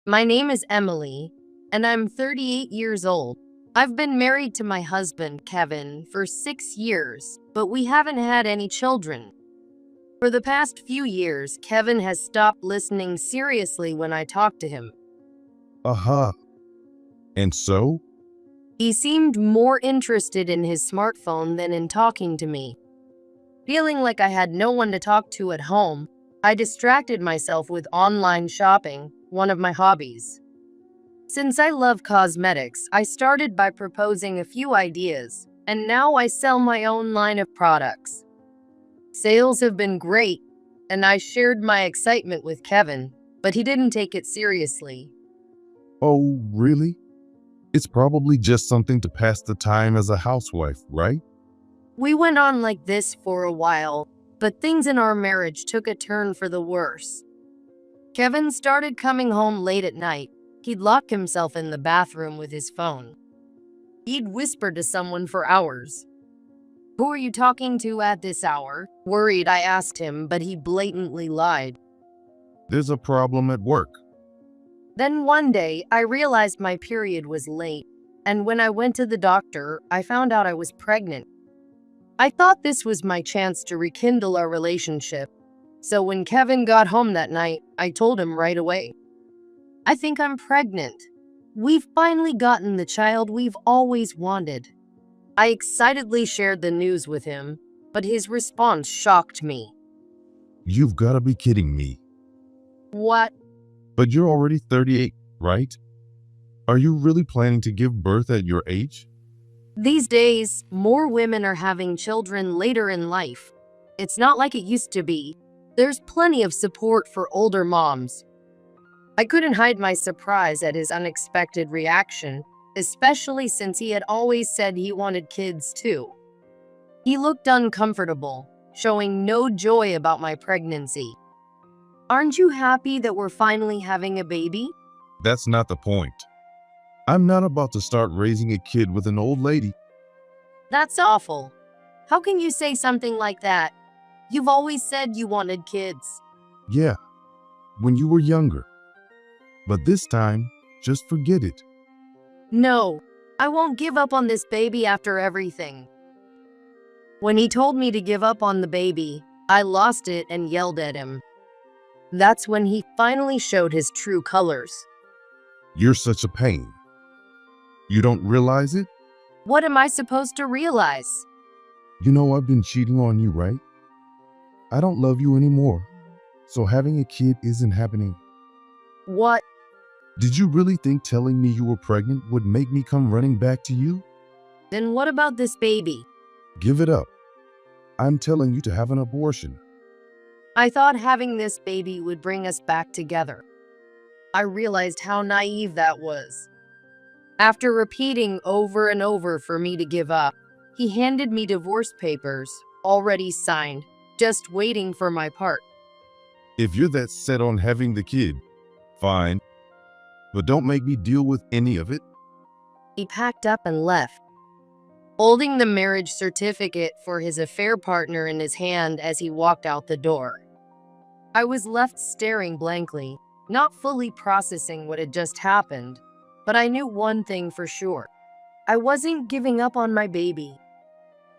My name is Emily, and I'm 38 years old. I've been married to my husband, Kevin, for 6 years, but we haven't had any children. For the past few years, Kevin has stopped listening seriously when I talk to him. Aha. And so? He seemed more interested in his smartphone than in talking to me. Feeling like I had no one to talk to at home, I distracted myself with online shopping, one of my hobbies. Since I love cosmetics, I started by proposing a few ideas, and now I sell my own line of products. Sales have been great, and I shared my excitement with Kevin, but he didn't take it seriously. Oh, really? It's probably just something to pass the time as a housewife, right? We went on like this for a while, but things in our marriage took a turn for the worse. Kevin started coming home late at night. He'd lock himself in the bathroom with his phone. He'd whisper to someone for hours. "Who are you talking to at this hour?" Worried, I asked him, but he blatantly lied. There's a problem at work. Then one day, I realized my period was late, and when I went to the doctor, I found out I was pregnant. I thought this was my chance to rekindle our relationship. So when Kevin got home that night, I told him right away. "I think I'm pregnant. We've finally gotten the child we've always wanted." I excitedly shared the news with him, but his response shocked me. You've got to be kidding me. "What?" But you're already 38, right? Are you really planning to give birth at your age? These days, more women are having children later in life. It's not like it used to be. There's plenty of support for older moms. I couldn't hide my surprise at his unexpected reaction, especially since he had always said he wanted kids too. He looked uncomfortable, showing no joy about my pregnancy. "Aren't you happy that we're finally having a baby?" That's not the point. I'm not about to start raising a kid with an old lady. "That's awful. How can you say something like that? You've always said you wanted kids." Yeah, when you were younger. But this time, just forget it. "No, I won't give up on this baby after everything." When he told me to give up on the baby, I lost it and yelled at him. That's when he finally showed his true colors. You're such a pain. You don't realize it? What am I supposed to realize? You know I've been cheating on you, right? I don't love you anymore, so having a kid isn't happening. What? Did you really think telling me you were pregnant would make me come running back to you? Then what about this baby? Give it up. I'm telling you to have an abortion. I thought having this baby would bring us back together. I realized how naive that was. After repeating over and over for me to give up, he handed me divorce papers, already signed, just waiting for my part. If you're that set on having the kid, fine. But don't make me deal with any of it. He packed up and left, holding the marriage certificate for his affair partner in his hand as he walked out the door. I was left staring blankly, not fully processing what had just happened, but I knew one thing for sure. I wasn't giving up on my baby.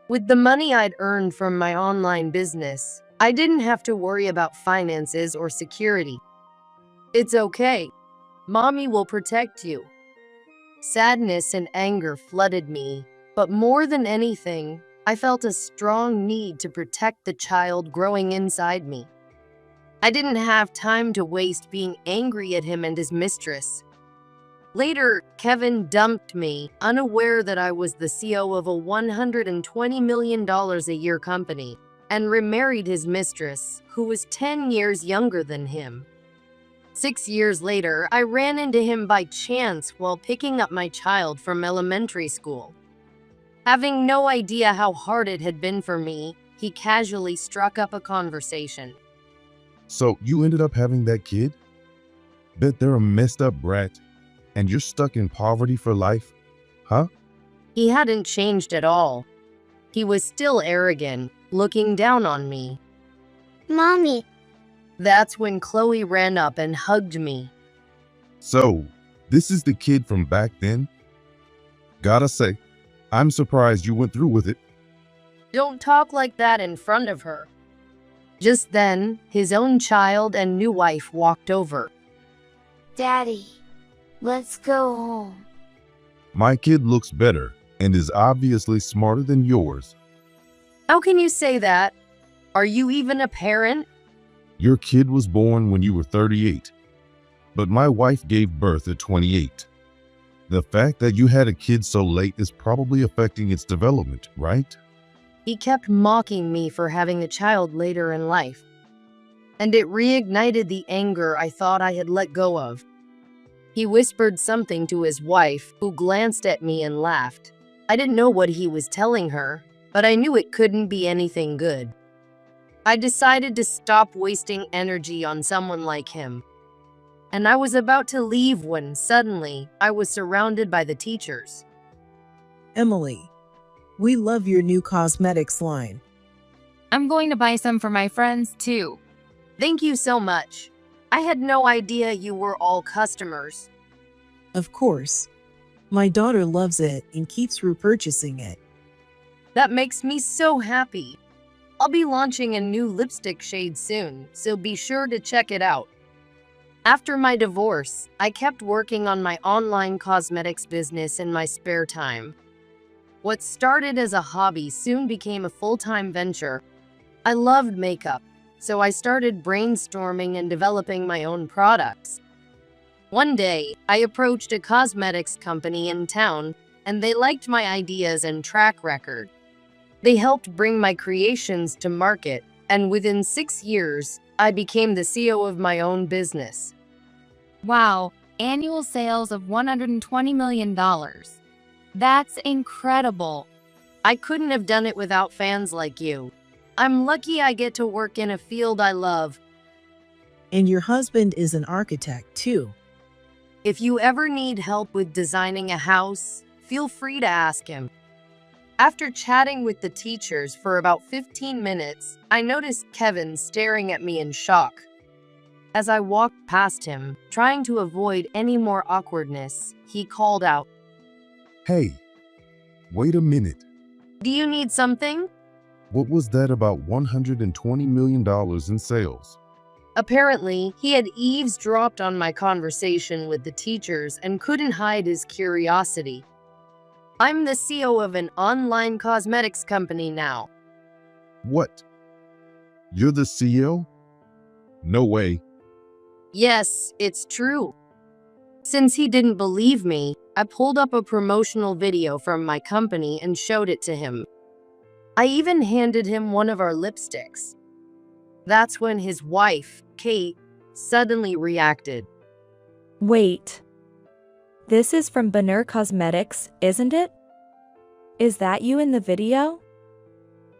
With the money I'd earned from my online business, I didn't have to worry about finances or security. "It's okay. Mommy will protect you." Sadness and anger flooded me, but more than anything, I felt a strong need to protect the child growing inside me. I didn't have time to waste being angry at him and his mistress. Later, Kevin dumped me, unaware that I was the CEO of a $120 million a year company, and remarried his mistress, who was 10 years younger than him. 6 years later, I ran into him by chance while picking up my child from elementary school. Having no idea how hard it had been for me, he casually struck up a conversation. So you ended up having that kid? Bet they're a messed up brat, and you're stuck in poverty for life, huh? He hadn't changed at all. He was still arrogant, looking down on me. "Mommy." That's when Chloe ran up and hugged me. So, this is the kid from back then? Gotta say, I'm surprised you went through with it. Don't talk like that in front of her. Just then, his own child and new wife walked over. Daddy, let's go home. My kid looks better and is obviously smarter than yours. How can you say that? Are you even a parent? Your kid was born when you were 38, but my wife gave birth at 28. The fact that you had a kid so late is probably affecting its development, right? He kept mocking me for having a child later in life, and it reignited the anger I thought I had let go of. He whispered something to his wife, who glanced at me and laughed. I didn't know what he was telling her, but I knew it couldn't be anything good. I decided to stop wasting energy on someone like him. And I was about to leave when suddenly I was surrounded by the teachers. Emily, we love your new cosmetics line. I'm going to buy some for my friends too. Thank you so much. I had no idea you were all customers. Of course. My daughter loves it and keeps repurchasing it. That makes me so happy. I'll be launching a new lipstick shade soon, so be sure to check it out. After my divorce, I kept working on my online cosmetics business in my spare time. What started as a hobby soon became a full-time venture. I loved makeup, so I started brainstorming and developing my own products. One day, I approached a cosmetics company in town, and they liked my ideas and track record. They helped bring my creations to market, and within 6 years, I became the CEO of my own business. Wow, annual sales of $120 million. That's incredible. I couldn't have done it without fans like you. I'm lucky I get to work in a field I love. And your husband is an architect too. If you ever need help with designing a house, feel free to ask him. After chatting with the teachers for about 15 minutes, I noticed Kevin staring at me in shock. As I walked past him, trying to avoid any more awkwardness, he called out, Hey, wait a minute. "Do you need something?" What was that about $120 million in sales? Apparently, he had eavesdropped on my conversation with the teachers and couldn't hide his curiosity. I'm the CEO of an online cosmetics company now. What? You're the CEO? No way. Yes, it's true. Since he didn't believe me, I pulled up a promotional video from my company and showed it to him. I even handed him one of our lipsticks. That's when his wife, Kate, suddenly reacted. Wait. This is from Benur Cosmetics, isn't it? Is that you in the video?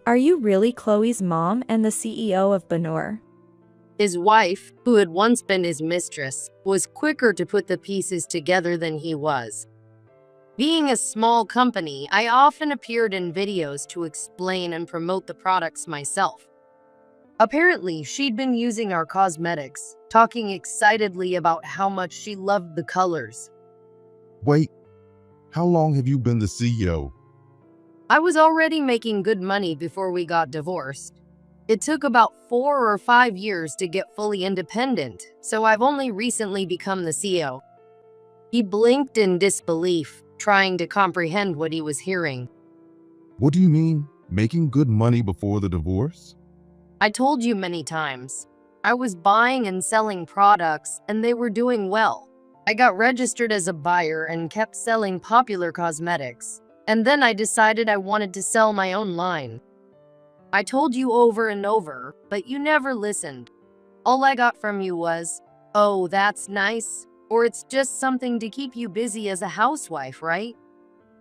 Are you really Chloe's mom and the CEO of Benur? His wife, who had once been his mistress, was quicker to put the pieces together than he was. Being a small company, I often appeared in videos to explain and promote the products myself. Apparently, she'd been using our cosmetics, talking excitedly about how much she loved the colors. Wait, how long have you been the CEO? I was already making good money before we got divorced. It took about 4 or 5 years to get fully independent, so I've only recently become the CEO. He blinked in disbelief, trying to comprehend what he was hearing. What do you mean, making good money before the divorce? I told you many times. I was buying and selling products, and they were doing well. I got registered as a buyer and kept selling popular cosmetics. And then I decided I wanted to sell my own line. I told you over and over, but you never listened. All I got from you was, "Oh, that's nice," or "It's just something to keep you busy as a housewife, right?"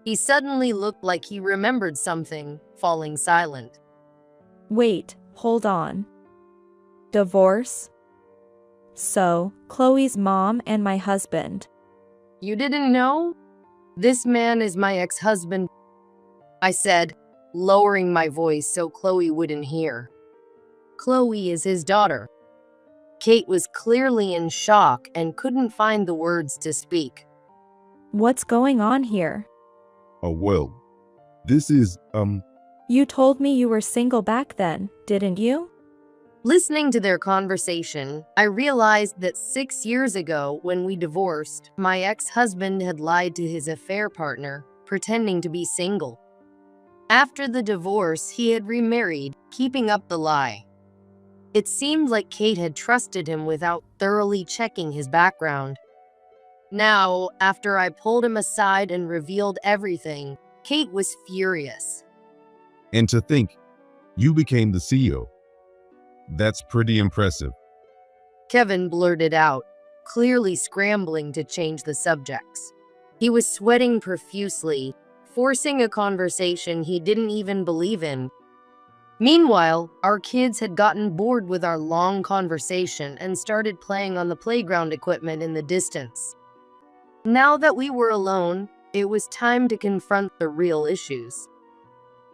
He suddenly looked like he remembered something, falling silent. Wait, hold on. Divorce? So, Chloe's mom and my husband. You didn't know? This man is my ex-husband, I said, lowering my voice so Chloe wouldn't hear. Chloe is his daughter. Kate was clearly in shock and couldn't find the words to speak. What's going on here? Oh, well, this is, You told me you were single back then, didn't you? Listening to their conversation, I realized that 6 years ago, when we divorced, my ex-husband had lied to his affair partner, pretending to be single. After the divorce, he had remarried, keeping up the lie. It seemed like Kate had trusted him without thoroughly checking his background. Now, after I pulled him aside and revealed everything, Kate was furious. and to think, you became the CEO. That's pretty impressive. Kevin blurted out, clearly scrambling to change the subjects. He was sweating profusely, forcing a conversation he didn't even believe in. Meanwhile, our kids had gotten bored with our long conversation and started playing on the playground equipment in the distance. Now that we were alone, it was time to confront the real issues.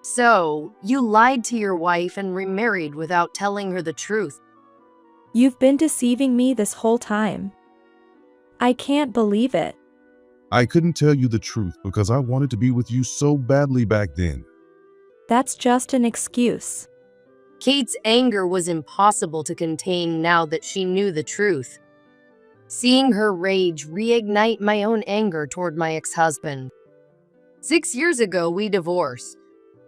So, you lied to your wife and remarried without telling her the truth. You've been deceiving me this whole time. I can't believe it. I couldn't tell you the truth because I wanted to be with you so badly back then. That's just an excuse. Kate's anger was impossible to contain now that she knew the truth. Seeing her rage reignite my own anger toward my ex-husband. 6 years ago, we divorced.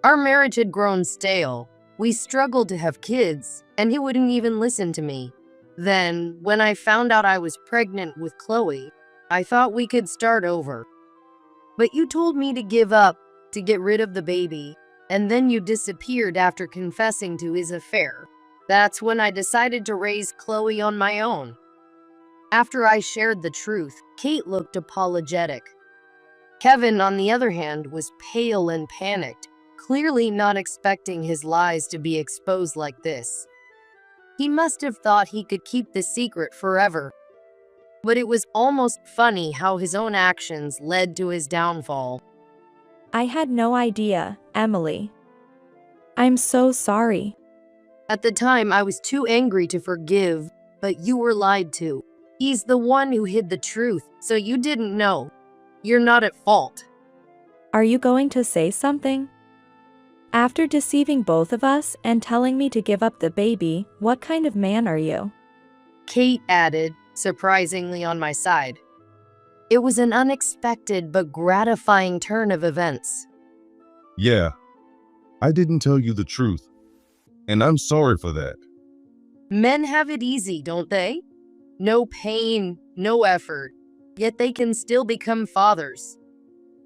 Our marriage had grown stale. We struggled to have kids, and he wouldn't even listen to me. Then, when I found out I was pregnant with Chloe, I thought we could start over. But you told me to give up, to get rid of the baby, and then you disappeared after confessing to his affair. That's when I decided to raise Chloe on my own. After I shared the truth, Kate looked apologetic. Kevin, on the other hand, was pale and panicked, clearly not expecting his lies to be exposed like this. He must have thought he could keep the secret forever. But it was almost funny how his own actions led to his downfall. I had no idea, Emily. I'm so sorry. At the time, I was too angry to forgive, but you were lied to. He's the one who hid the truth, so you didn't know. You're not at fault. Are you going to say something? After deceiving both of us and telling me to give up the baby, what kind of man are you? Kate added, surprisingly on my side. It was an unexpected but gratifying turn of events. Yeah, I didn't tell you the truth, and I'm sorry for that. Men have it easy, don't they? No pain, no effort, yet they can still become fathers.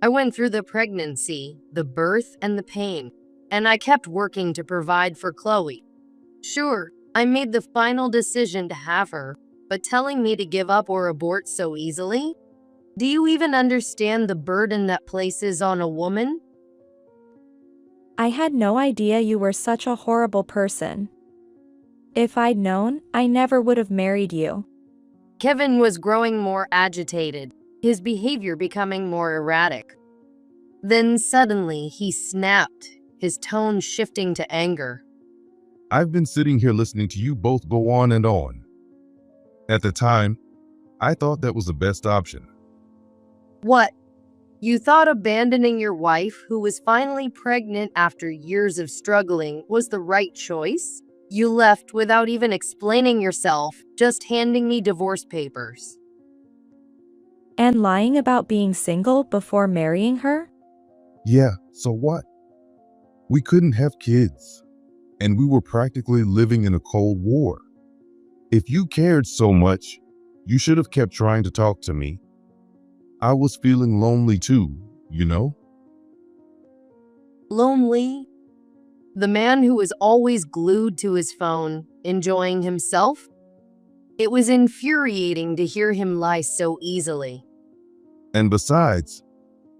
I went through the pregnancy, the birth, and the pain, and I kept working to provide for Chloe. Sure, I made the final decision to have her, but telling me to give up or abort so easily? Do you even understand the burden that places on a woman? I had no idea you were such a horrible person. If I'd known, I never would have married you. Kevin was growing more agitated, his behavior becoming more erratic. Then suddenly he snapped, his tone shifting to anger. I've been sitting here listening to you both go on and on. At the time, I thought that was the best option. What? You thought abandoning your wife, who was finally pregnant after years of struggling, was the right choice? You left without even explaining yourself, just handing me divorce papers. And lying about being single before marrying her? Yeah, so what? We couldn't have kids, and we were practically living in a Cold War. If you cared so much, you should have kept trying to talk to me. I was feeling lonely too, you know? Lonely? The man who was always glued to his phone, enjoying himself? It was infuriating to hear him lie so easily. And besides,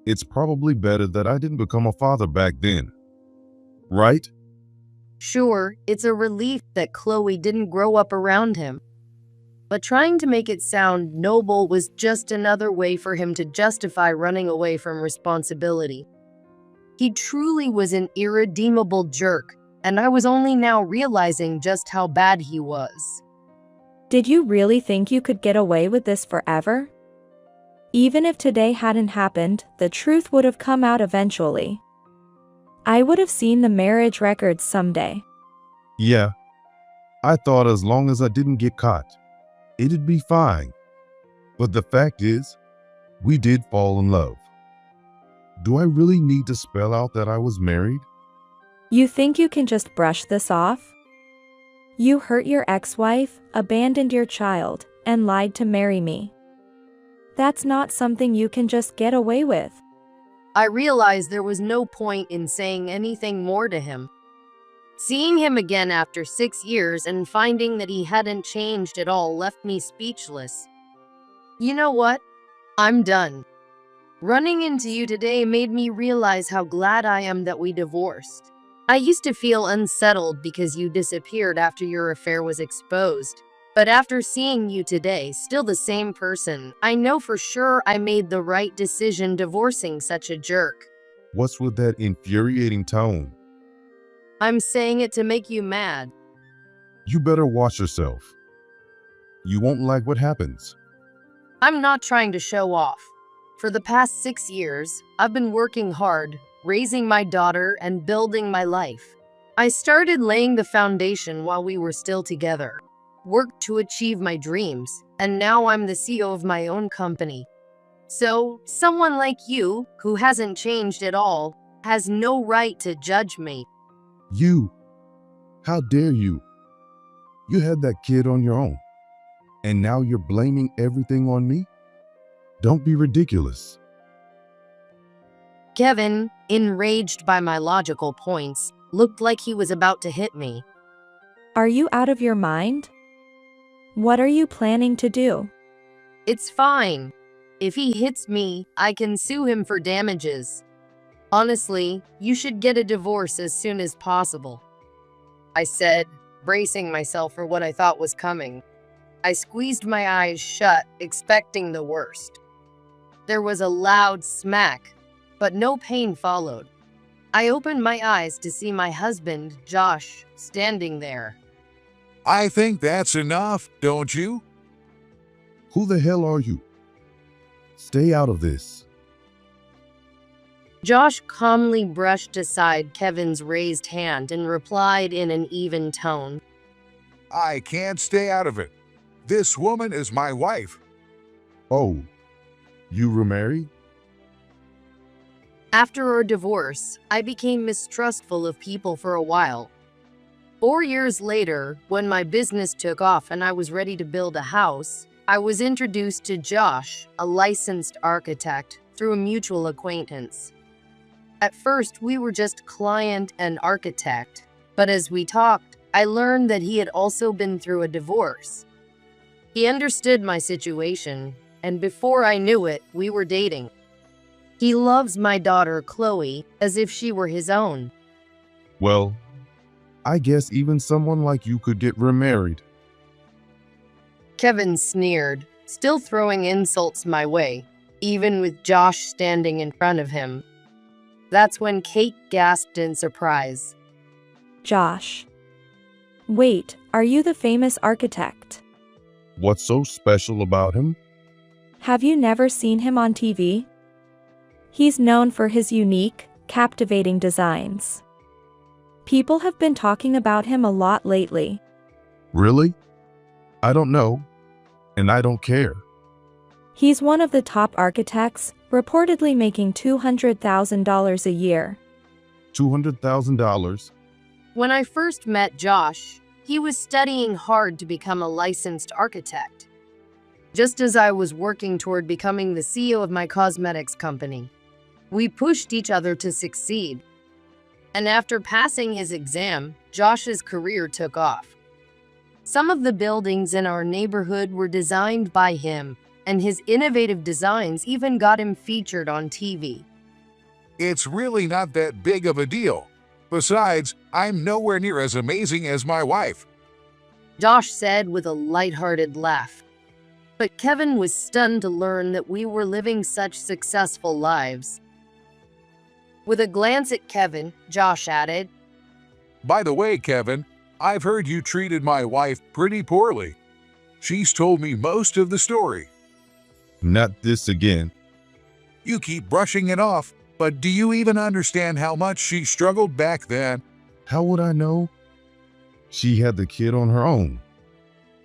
it's probably better that I didn't become a father back then. Right? Sure, it's a relief that Chloe didn't grow up around him. But trying to make it sound noble was just another way for him to justify running away from responsibility. He truly was an irredeemable jerk, and I was only now realizing just how bad he was. Did you really think you could get away with this forever? Even if today hadn't happened, the truth would have come out eventually. I would have seen the marriage records someday. Yeah, I thought as long as I didn't get caught, it'd be fine. But the fact is, we did fall in love. Do I really need to spell out that I was married? You think you can just brush this off? You hurt your ex-wife, abandoned your child, and lied to marry me. That's not something you can just get away with. I realized there was no point in saying anything more to him. Seeing him again after 6 years and finding that he hadn't changed at all left me speechless. You know what? I'm done. Running into you today made me realize how glad I am that we divorced. I used to feel unsettled because you disappeared after your affair was exposed. But after seeing you today, still the same person, I know for sure I made the right decision divorcing such a jerk. What's with that infuriating tone? I'm saying it to make you mad. You better watch yourself. You won't like what happens. I'm not trying to show off. For the past 6 years, I've been working hard, raising my daughter and building my life. I started laying the foundation while we were still together, worked to achieve my dreams, and now I'm the CEO of my own company. So, someone like you, who hasn't changed at all, has no right to judge me. You? How dare you? You had that kid on your own, and now you're blaming everything on me? Don't be ridiculous. Kevin, enraged by my logical points, looked like he was about to hit me. Are you out of your mind? What are you planning to do? It's fine. If he hits me, I can sue him for damages. Honestly, you should get a divorce as soon as possible, I said, bracing myself for what I thought was coming. I squeezed my eyes shut, expecting the worst. There was a loud smack, but no pain followed. I opened my eyes to see my husband, Josh, standing there. I think that's enough, don't you? Who the hell are you? Stay out of this. Josh calmly brushed aside Kevin's raised hand and replied in an even tone. I can't stay out of it. This woman is my wife. Oh, you remarried? After our divorce, I became mistrustful of people for a while. 4 years later, when my business took off and I was ready to build a house, I was introduced to Josh, a licensed architect, through a mutual acquaintance. At first, we were just client and architect, but as we talked, I learned that he had also been through a divorce. He understood my situation, and before I knew it, we were dating. He loves my daughter, Chloe, as if she were his own. Well, I guess even someone like you could get remarried. Kevin sneered, still throwing insults my way, even with Josh standing in front of him. That's when Kate gasped in surprise. Josh. Wait, are you the famous architect? What's so special about him? Have you never seen him on TV? He's known for his unique, captivating designs. People have been talking about him a lot lately. Really? I don't know, and I don't care. He's one of the top architects, reportedly making $200,000 a year. $200,000? When I first met Josh, he was studying hard to become a licensed architect, just as I was working toward becoming the CEO of my cosmetics company. We pushed each other to succeed. And after passing his exam, Josh's career took off. Some of the buildings in our neighborhood were designed by him, and his innovative designs even got him featured on TV. It's really not that big of a deal. Besides, I'm nowhere near as amazing as my wife. Josh said with a lighthearted laugh. But Kevin was stunned to learn that we were living such successful lives. With a glance at Kevin, Josh added, By the way, Kevin, I've heard you treated my wife pretty poorly. She's told me most of the story. Not this again. You keep brushing it off, but do you even understand how much she struggled back then? How would I know? She had the kid on her own.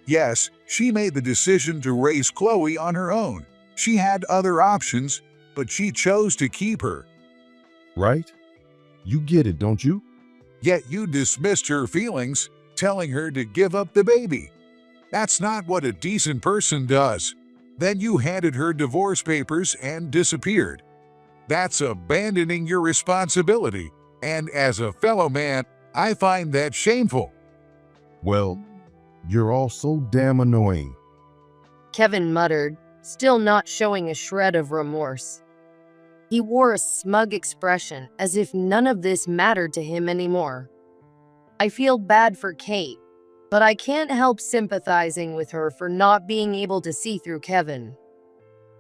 Yes, she made the decision to raise Chloe on her own. She had other options, but she chose to keep her. Right? You get it, don't you? Yet you dismissed her feelings, telling her to give up the baby. That's not what a decent person does. Then you handed her divorce papers and disappeared. That's abandoning your responsibility, and as a fellow man, I find that shameful. Well, you're all so damn annoying. Kevin muttered, still not showing a shred of remorse. He wore a smug expression, as if none of this mattered to him anymore. I feel bad for Kate, but I can't help sympathizing with her for not being able to see through Kevin.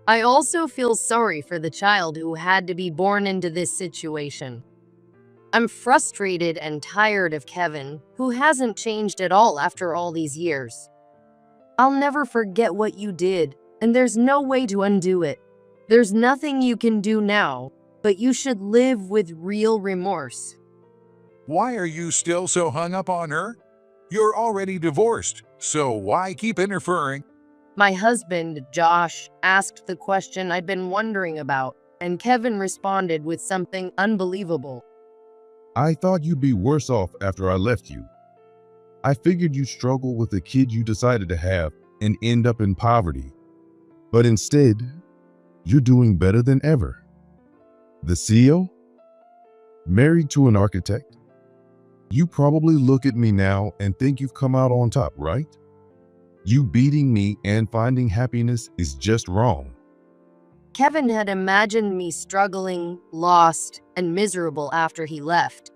I also feel sorry for the child who had to be born into this situation. I'm frustrated and tired of Kevin, who hasn't changed at all after all these years. I'll never forget what you did, and there's no way to undo it. There's nothing you can do now, but you should live with real remorse. Why are you still so hung up on her? You're already divorced, so why keep interfering? My husband, Josh, asked the question I'd been wondering about, and Kevin responded with something unbelievable. I thought you'd be worse off after I left you. I figured you'd struggle with the kid you decided to have and end up in poverty. But instead, you're doing better than ever. The CEO? Married to an architect? You probably look at me now and think you've come out on top, right? You beating me and finding happiness is just wrong. Kevin had imagined me struggling, lost, and miserable after he left.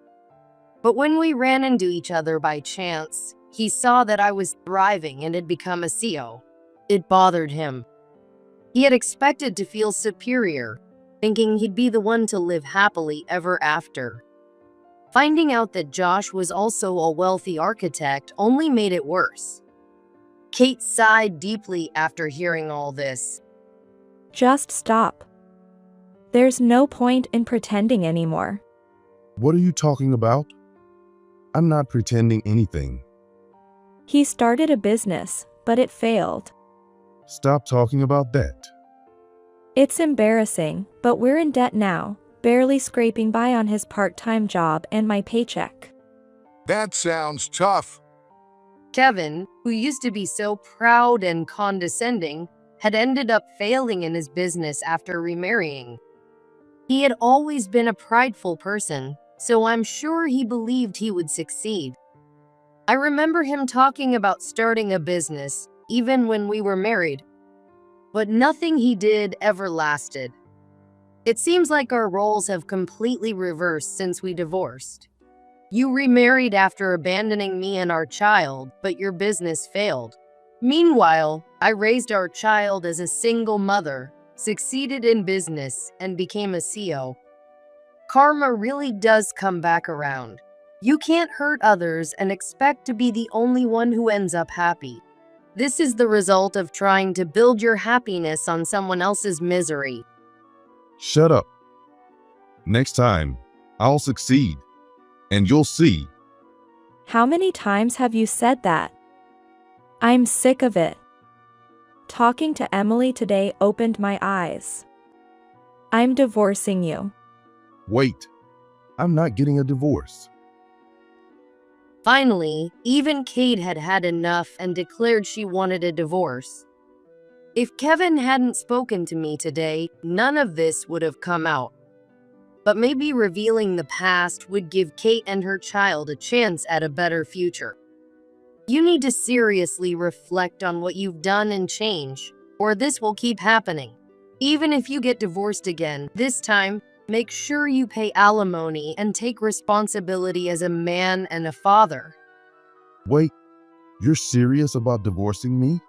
But when we ran into each other by chance, he saw that I was thriving and had become a CEO. It bothered him. He had expected to feel superior, thinking he'd be the one to live happily ever after. Finding out that Josh was also a wealthy architect only made it worse. Kate sighed deeply after hearing all this. Just stop. There's no point in pretending anymore. What are you talking about? I'm not pretending anything. He started a business, but it failed. Stop talking about that. It's embarrassing, but we're in debt now, barely scraping by on his part-time job and my paycheck. That sounds tough. Kevin, who used to be so proud and condescending, had ended up failing in his business after remarrying. He had always been a prideful person, so I'm sure he believed he would succeed. I remember him talking about starting a business, even when we were married. But nothing he did ever lasted. It seems like our roles have completely reversed since we divorced. You remarried after abandoning me and our child, but your business failed. Meanwhile, I raised our child as a single mother, succeeded in business, and became a CEO. Karma really does come back around. You can't hurt others and expect to be the only one who ends up happy. This is the result of trying to build your happiness on someone else's misery. Shut up. Next time, I'll succeed, and you'll see. How many times have you said that? I'm sick of it. Talking to Emily today opened my eyes. I'm divorcing you. Wait, I'm not getting a divorce. Finally, even Kate had had enough and declared she wanted a divorce. If Kevin hadn't spoken to me today, none of this would have come out. But maybe revealing the past would give Kate and her child a chance at a better future. You need to seriously reflect on what you've done and change, or this will keep happening. Even if you get divorced again, this time, make sure you pay alimony and take responsibility as a man and a father. Wait, you're serious about divorcing me?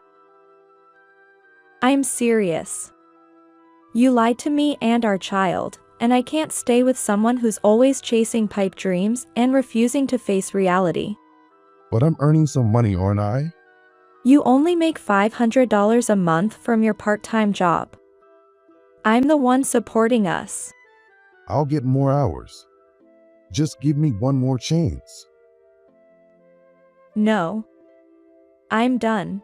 I'm serious. You lied to me and our child, and I can't stay with someone who's always chasing pipe dreams and refusing to face reality. But I'm earning some money, aren't I? You only make $500 a month from your part-time job. I'm the one supporting us. I'll get more hours. Just give me one more chance. No. I'm done.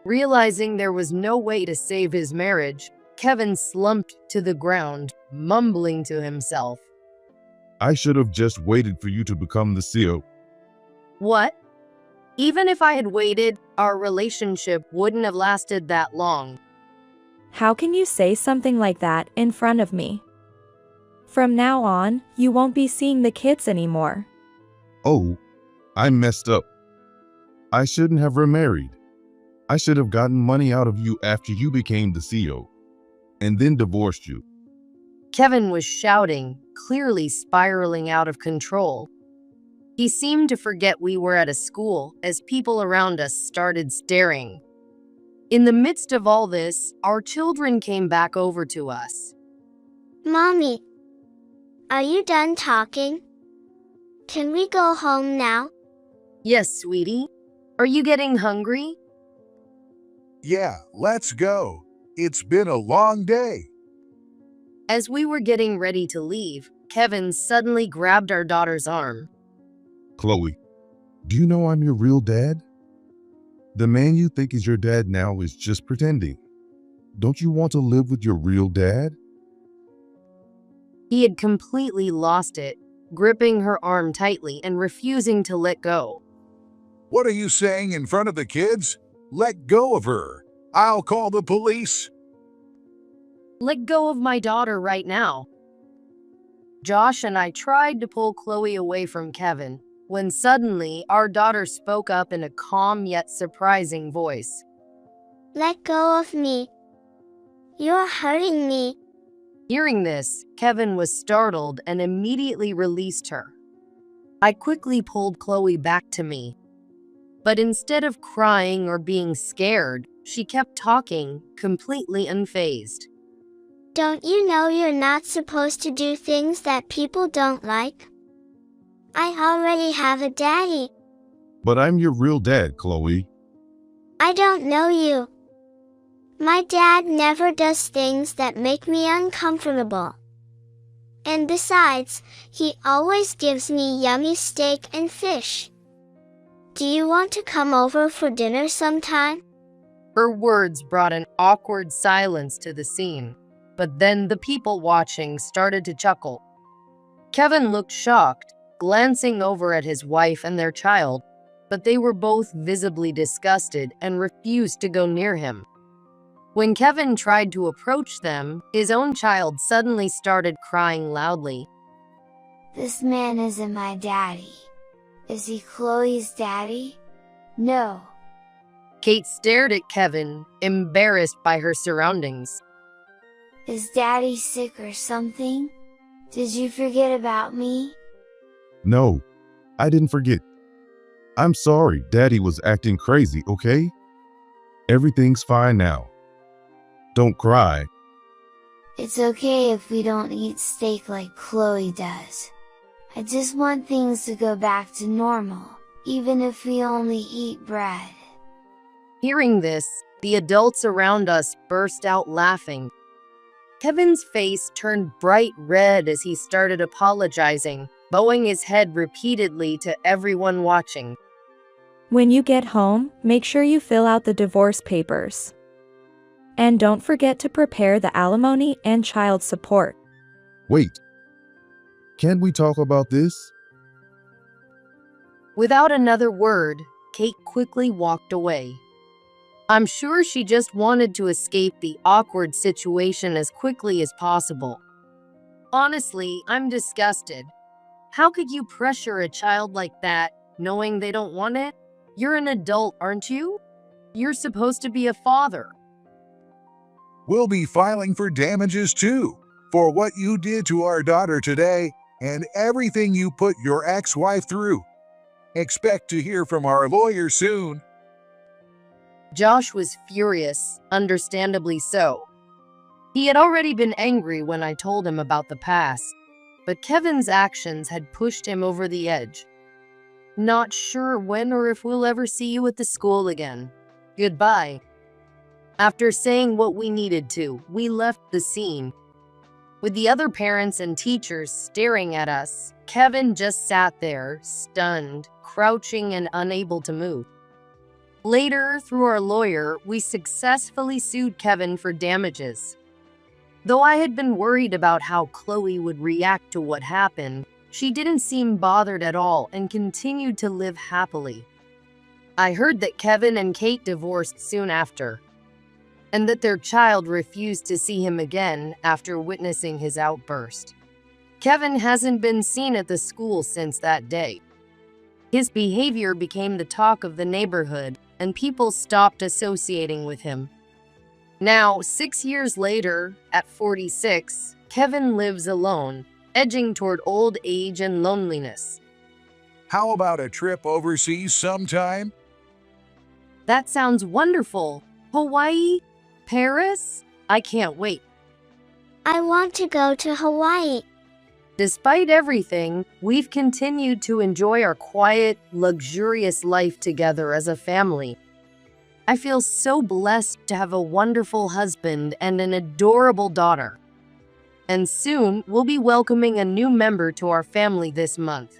Realizing there was no way to save his marriage, Kevin slumped to the ground, mumbling to himself. I should have just waited for you to become the CEO. What? Even if I had waited, our relationship wouldn't have lasted that long. How can you say something like that in front of me? From now on, you won't be seeing the kids anymore. Oh, I messed up. I shouldn't have remarried. I should have gotten money out of you after you became the CEO, and then divorced you. Kevin was shouting, clearly spiraling out of control. He seemed to forget we were at a school as people around us started staring. In the midst of all this, our children came back over to us. Mommy, are you done talking? Can we go home now? Yes, sweetie. Are you getting hungry? Yeah, let's go. It's been a long day. As we were getting ready to leave, Kevin suddenly grabbed our daughter's arm. Chloe, do you know I'm your real dad? The man you think is your dad now is just pretending. Don't you want to live with your real dad? He had completely lost it, gripping her arm tightly and refusing to let go. What are you saying in front of the kids? Let go of her. I'll call the police. Let go of my daughter right now. Josh and I tried to pull Chloe away from Kevin, when suddenly our daughter spoke up in a calm yet surprising voice. Let go of me. You're hurting me. Hearing this, Kevin was startled and immediately released her. I quickly pulled Chloe back to me. But instead of crying or being scared, she kept talking, completely unfazed. Don't you know you're not supposed to do things that people don't like? I already have a daddy. But I'm your real dad, Chloe. I don't know you. My dad never does things that make me uncomfortable. And besides, he always gives me yummy steak and fish. Do you want to come over for dinner sometime? Her words brought an awkward silence to the scene, but then the people watching started to chuckle. Kevin looked shocked, glancing over at his wife and their child, but they were both visibly disgusted and refused to go near him. When Kevin tried to approach them, his own child suddenly started crying loudly. This man isn't my daddy. Is he Chloe's daddy? No. Kate stared at Kevin, embarrassed by her surroundings. Is daddy sick or something? Did you forget about me? No, I didn't forget. I'm sorry, Daddy was acting crazy, okay? Everything's fine now. Don't cry. It's okay if we don't eat steak like Chloe does. I just want things to go back to normal, even if we only eat bread. Hearing this, the adults around us burst out laughing. Kevin's face turned bright red as he started apologizing, bowing his head repeatedly to everyone watching. When you get home, make sure you fill out the divorce papers. And don't forget to prepare the alimony and child support. Wait. Can't we talk about this? Without another word, Kate quickly walked away. I'm sure she just wanted to escape the awkward situation as quickly as possible. Honestly, I'm disgusted. How could you pressure a child like that, knowing they don't want it? You're an adult, aren't you? You're supposed to be a father. We'll be filing for damages too, for what you did to our daughter today and everything you put your ex-wife through. Expect to hear from our lawyer soon. Josh was furious, understandably so. He had already been angry when I told him about the past, but Kevin's actions had pushed him over the edge. Not sure when or if we'll ever see you at the school again. Goodbye. After saying what we needed to, we left the scene. With the other parents and teachers staring at us, Kevin just sat there, stunned, crouching and unable to move. Later, through our lawyer, we successfully sued Kevin for damages. Though I had been worried about how Chloe would react to what happened, she didn't seem bothered at all and continued to live happily. I heard that Kevin and Kate divorced soon after, and that their child refused to see him again after witnessing his outburst. Kevin hasn't been seen at the school since that day. His behavior became the talk of the neighborhood, and people stopped associating with him. Now, 6 years later, at 46, Kevin lives alone, edging toward old age and loneliness. How about a trip overseas sometime? That sounds wonderful. Hawaii? Paris? I can't wait. I want to go to Hawaii. Despite everything, we've continued to enjoy our quiet, luxurious life together as a family. I feel so blessed to have a wonderful husband and an adorable daughter. And soon, we'll be welcoming a new member to our family this month.